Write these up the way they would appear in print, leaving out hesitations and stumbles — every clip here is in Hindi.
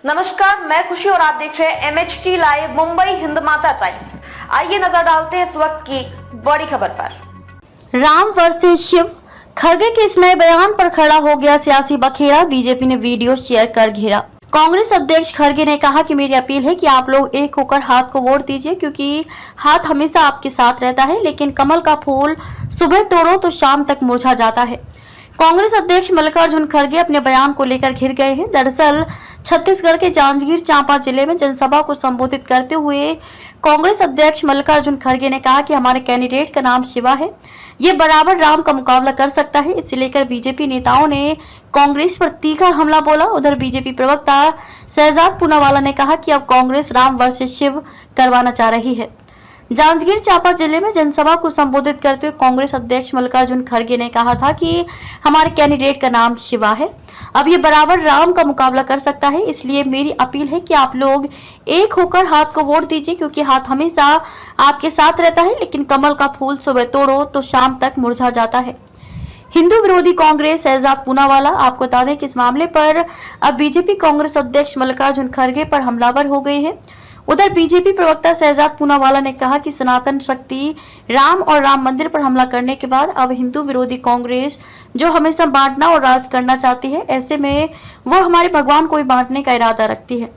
नमस्कार, मैं खुशी और आप देख रहे हैं MHT live Mumbai Hindmata times. आइए नजर डालते हैं इस वक्त की बड़ी खबर पर। राम वर्सेस शिव, खड़गे के इस नए बयान पर खड़ा हो गया सियासी बखेड़ा। बीजेपी ने वीडियो शेयर कर घेरा। कांग्रेस अध्यक्ष खड़गे ने कहा कि मेरी अपील है कि आप लोग एक होकर हाथ को वोट दीजिए, क्योंकि हाथ हमेशा आपके साथ रहता है, लेकिन कमल का फूल सुबह तोड़ो तो शाम तक मुरझा जाता है। कांग्रेस अध्यक्ष मल्लिकार्जुन खड़गे अपने बयान को लेकर घिर गए हैं। दरअसल छत्तीसगढ़ के जांजगीर चांपा जिले में जनसभा को संबोधित करते हुए कांग्रेस अध्यक्ष मल्लिकार्जुन खड़गे ने कहा कि हमारे कैंडिडेट का नाम शिवा है, ये बराबर राम का मुकाबला कर सकता है। इसे लेकर बीजेपी नेताओं ने कांग्रेस पर तीखा हमला बोला। उधर बीजेपी प्रवक्ता शहजाद पूनावाला ने कहा कि अब कांग्रेस राम वर्सेस शिव करवाना चाह रही है। जांजगीर चांपा जिले में जनसभा को संबोधित करते हुए कांग्रेस अध्यक्ष मल्लिकार्जुन खड़गे ने कहा था कि हमारे कैंडिडेट का नाम शिवा है, अब ये बराबर राम का मुकाबला कर सकता है। इसलिए मेरी अपील है कि आप लोग एक होकर हाथ को वोट दीजिए, क्योंकि हाथ हमेशा आपके साथ रहता है, लेकिन कमल का फूल सुबह तोड़ो तो शाम तक मुरझा जाता है। हिंदू विरोधी कांग्रेस शहजाद पूनावाला, आपको बता दें कि इस मामले पर अब बीजेपी कांग्रेस अध्यक्ष मल्लिकार्जुन खड़गे पर हमलावर हो गए हैं। उधर बीजेपी प्रवक्ता शहजाद पूनावाला ने कहा कि सनातन शक्ति राम और राम मंदिर पर हमला करने के बाद अब हिंदू विरोधी कांग्रेस जो हमेशा बांटना और राज करना चाहती है, ऐसे में वो हमारे भगवान को भी बांटने का इरादा रखती है।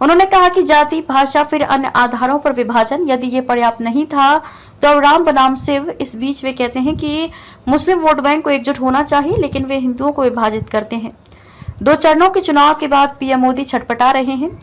उन्होंने कहा कि जाति, भाषा, फिर अन्य आधारों पर विभाजन यदि ये पर्याप्त नहीं था तो अब राम बनाम शिव। इस बीच वे कहते हैं कि मुस्लिम वोट बैंक को एकजुट होना चाहिए, लेकिन वे हिंदुओं को विभाजित करते हैं। 2 चरणों के चुनाव के बाद पीएम मोदी छटपटा रहे हैं।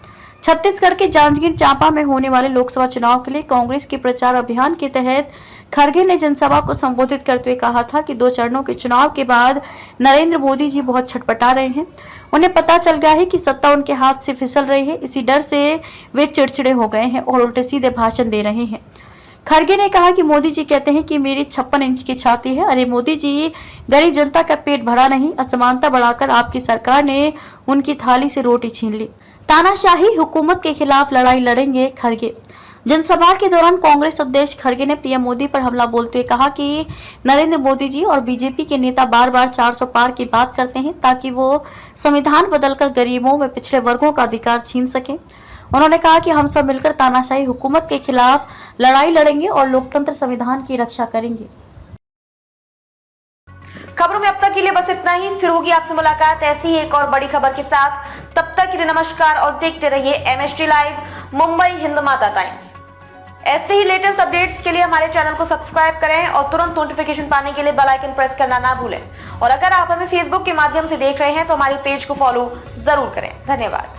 छत्तीसगढ़ के जांजगीर चांपा में होने वाले लोकसभा चुनाव के लिए कांग्रेस के प्रचार अभियान के तहत खड़गे ने जनसभा को संबोधित करते हुए कहा था कि 2 चरणों के चुनाव के बाद नरेंद्र मोदी जी बहुत छटपटा रहे हैं। उन्हें पता चल गया है कि सत्ता उनके हाथ से फिसल रही है। इसी डर से वे चिड़चिड़े हो गए हैं और उल्टे सीधे भाषण दे रहे हैं। खड़गे ने कहा कि मोदी जी कहते हैं कि मेरी 56 इंच की छाती है। अरे मोदी जी, गरीब जनता का पेट भरा नहीं, असमानता बढ़ाकर आपकी सरकार ने उनकी थाली से रोटी छीन ली। तानाशाही हुकूमत के खिलाफ लड़ाई लड़ेंगे खड़गे। जनसभा के दौरान कांग्रेस अध्यक्ष खड़गे ने पीएम मोदी पर हमला बोलते हुए कहा कि नरेंद्र मोदी जी और बीजेपी के नेता बार बार 400 पार की बात करते हैं ताकि वो संविधान बदलकर गरीबों व पिछड़े वर्गों का अधिकार छीन सके। उन्होंने कहा कि हम सब मिलकर तानाशाही हुकूमत के खिलाफ लड़ाई लड़ेंगे और लोकतंत्र संविधान की रक्षा करेंगे। खबरों में अब तक के लिए बस इतना ही। फिर होगी आपसे मुलाकात ऐसी ही एक और बड़ी खबर के साथ। तब तक के लिए नमस्कार और देखते रहिए MHT live Mumbai Hindmata times. ऐसे ही लेटेस्ट अपडेट्स के लिए हमारे चैनल को सब्सक्राइब करें और तुरंत नोटिफिकेशन पाने के लिए बेल आइकन प्रेस करना ना भूलें। और अगर आप हमें फेसबुक के माध्यम से देख रहे हैं तो हमारी पेज को फॉलो जरूर करें। धन्यवाद।